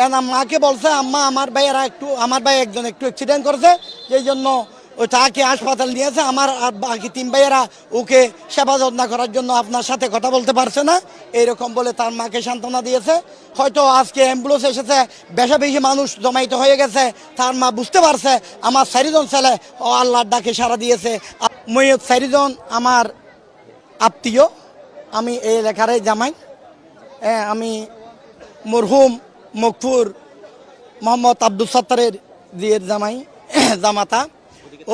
এনার মাকে বলছে আম্মা আমার ভাই একজন একটু অ্যাক্সিডেন্ট করেছে, সেই জন্য ওই তাকে হাসপাতাল নিয়েছে, আমার আর বাকি 3 ভাইয়েরা ওকে সেবা যত্ন করার জন্য আপনার সাথে কথা বলতে পারছে না, এইরকম বলে তার মাকে সান্ত্বনা দিয়েছে। হয়তো আজকে অ্যাম্বুলেন্স এসেছে, বেশি মানুষ জমাইতে হয়ে গেছে, তার মা বুঝতে পারছে আমার 4জন ছেলে ও আল্লাহর ডাকে সাড়া দিয়েছে। মৈয়ত 4জন আমার আত্মীয়, আমি এই এলাকারই জামাই। আমি মরহুম মকফুর মোহাম্মদ আব্দুল সত্তারের জিয়ের জামাই জামাতা।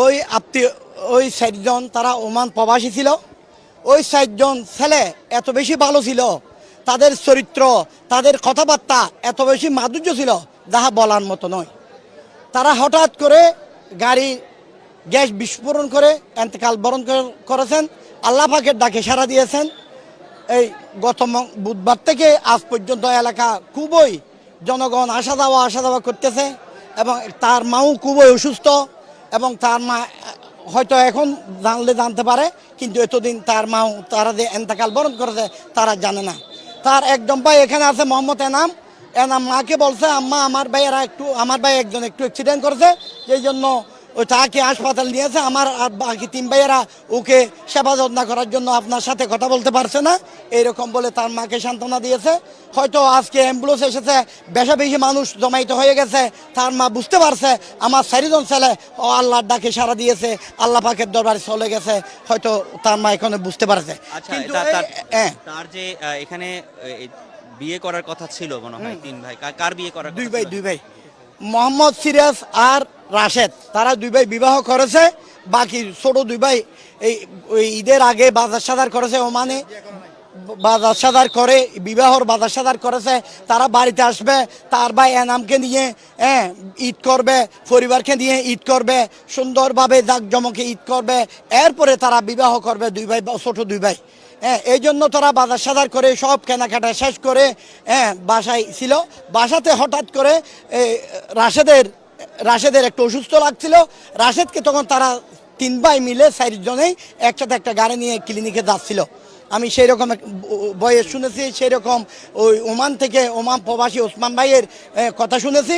ওই আত্মীয় ওই 4জন তারা ওমান প্রবাসী ছিল। ওই 4জন ছেলে এত বেশি ভালো ছিল, তাদের চরিত্র, তাদের কথাবার্তা এত বেশি মাধুর্য ছিল যাহা বলার মতো নয়। তারা হঠাৎ করে গাড়ি গ্যাস বিস্ফোরণ করে এন্তেকাল বরণ করেছেন। আল্লাহ পাকের ডাকে সাড়া দিয়েছেন। এই গত বুধবার থেকে আজ পর্যন্ত এলাকা খুবই জনগণ আসা যাওয়া করতেছে, এবং তার মাও খুবই অসুস্থ, এবং তার মা হয়তো এখন জানতে পারে, কিন্তু এতদিন তার মাও তারা যে এন্তেকাল বরণ করেছে তারা জানে না। তার একজন ভাই এখানে আছে মোহাম্মদ এনাম মাকে বলছে আম্মা আমার ভাই একজন একটু অ্যাক্সিডেন্ট করেছে, সেই জন্য ওই তাকে হাসপাতাল নিয়েছে, আমার আর বাকি 3 ভাইয়েরা ওকে সেবা যত্ন করার জন্য আপনার সাথে কথা বলতে পারছে না, এইরকম বলে তার মাকে সান্ত্বনা দিয়েছে। হয়তো আজকে অ্যাম্বুলেন্স এসেছে, বেশি মানুষ জমাইতে হয়ে গেছে, তার মা বুঝতে পারছে আমার 4জন ছেলে ও আল্লাহর ডাকে সাড়া দিয়েছে, আল্লাহ পাকের দরবারে চলে গেছে, হয়তো তার মা এখানে বুঝতে পারছে। কিন্তু তার যে এখানে বিয়ে করার কথা ছিল মনে হয় 3 ভাই, কার বিয়ে করার? 2 ভাই মোহাম্মদ সিরাজ আর রাশেদ, তারা 2 ভাই বিবাহ করেছে। বাকি ছোট 2 ভাই এই ঈদের আগে বাজার সাদার করেছে, ওমানে বাজার সাদার করে বিবাহর বাজার সাদার করেছে। তারা বাড়িতে আসবে, তার ভাই এনামকে নিয়ে ঈদ করবে, পরিবারকে নিয়ে ঈদ করবে, সুন্দরভাবে জাঁকজমকে ঈদ করবে, এরপরে তারা বিবাহ করবে 2 ভাই, ছোট 2 ভাই। এই জন্য তারা বাজার সাদার করে সব কেনাকাটা শেষ করে বাসায় ছিল। বাসাতে হঠাৎ করে রাশেদের একটু অসুস্থ লাগছিল। রাশেদকে তখন তারা 3 ভাই মিলে 4 জনেই একসাথে একটা গাড়ি নিয়ে ক্লিনিকে যাচ্ছিল। আমি সেই রকম বয়স শুনেছি, সেই রকম ওই ওমান থেকে ওমান প্রবাসী ওসমান ভাইয়ের কথা শুনেছি।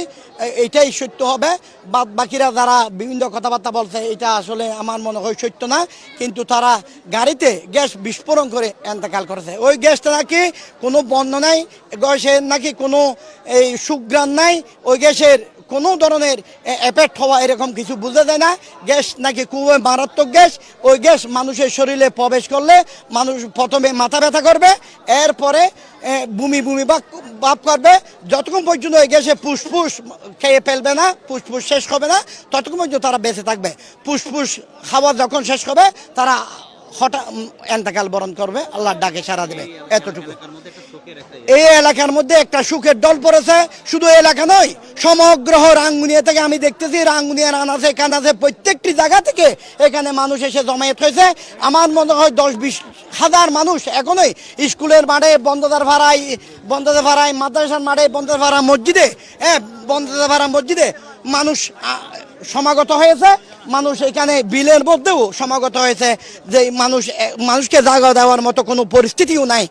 এইটাই সত্য হবে, বাদ বাকিরা যারা বিভিন্ন কথাবার্তা বলছে এটা আসলে আমার মনে হয় সত্য না। কিন্তু তারা গাড়িতে গ্যাস বিস্ফোরণ করে এন্তেকাল করেছে। ওই গ্যাসটা নাকি কোনো বন্ধ নাই, গ্যাসের নাকি কোনো এই সুঘ্রাণ নাই, ওই গ্যাসের কোনো ধরনের এফেক্ট হওয়া এরকম কিছু বোঝা যায় না। গ্যাস নাকি খুবই মারাত্মক গ্যাস। ওই গ্যাস মানুষের শরীরে প্রবেশ করলে মানুষ প্রথমে মাথা ব্যথা করবে, এরপরে বমি ভাব করবে। যতক্ষণ পর্যন্ত ওই গ্যাসে ফুসফুস খেয়ে ফেলবে না, ফুসফুস শেষ হবে না, ততক্ষণ পর্যন্ত তারা বেঁচে থাকবে। ফুসফুস খাওয়া যখন শেষ হবে তারা হঠাৎ এন্তেকাল বরণ করবে, আল্লাহর ডাকে সাড়া দেবে। এতটুকু। এই এলাকার মধ্যে একটা সুখের দল পড়েছে। শুধু এলাকা নয়, সমগ্র রাঙ্গুনিয়া থেকে আমি দেখতেছি, রাঙ্গুনিয়ার আনাচে কানাচে প্রত্যেকটি জায়গা থেকে এখানে মানুষ এসে জমায়েত হয়েছে। আমার মনে হয় 10-20 হাজার মানুষ এখনোই স্কুলের মাঠে, বন্ধদার ভাড়ায়, মাদ্রাসার মাঠে, বন্ধদার ভাড়া মসজিদে মানুষ সমাগত হয়েছে। মানুষ এখানে বিলের মধ্যেও সমাগত হয়েছে, যে মানুষকে জায়গা দেওয়ার মতো কোনো পরিস্থিতিও নাই।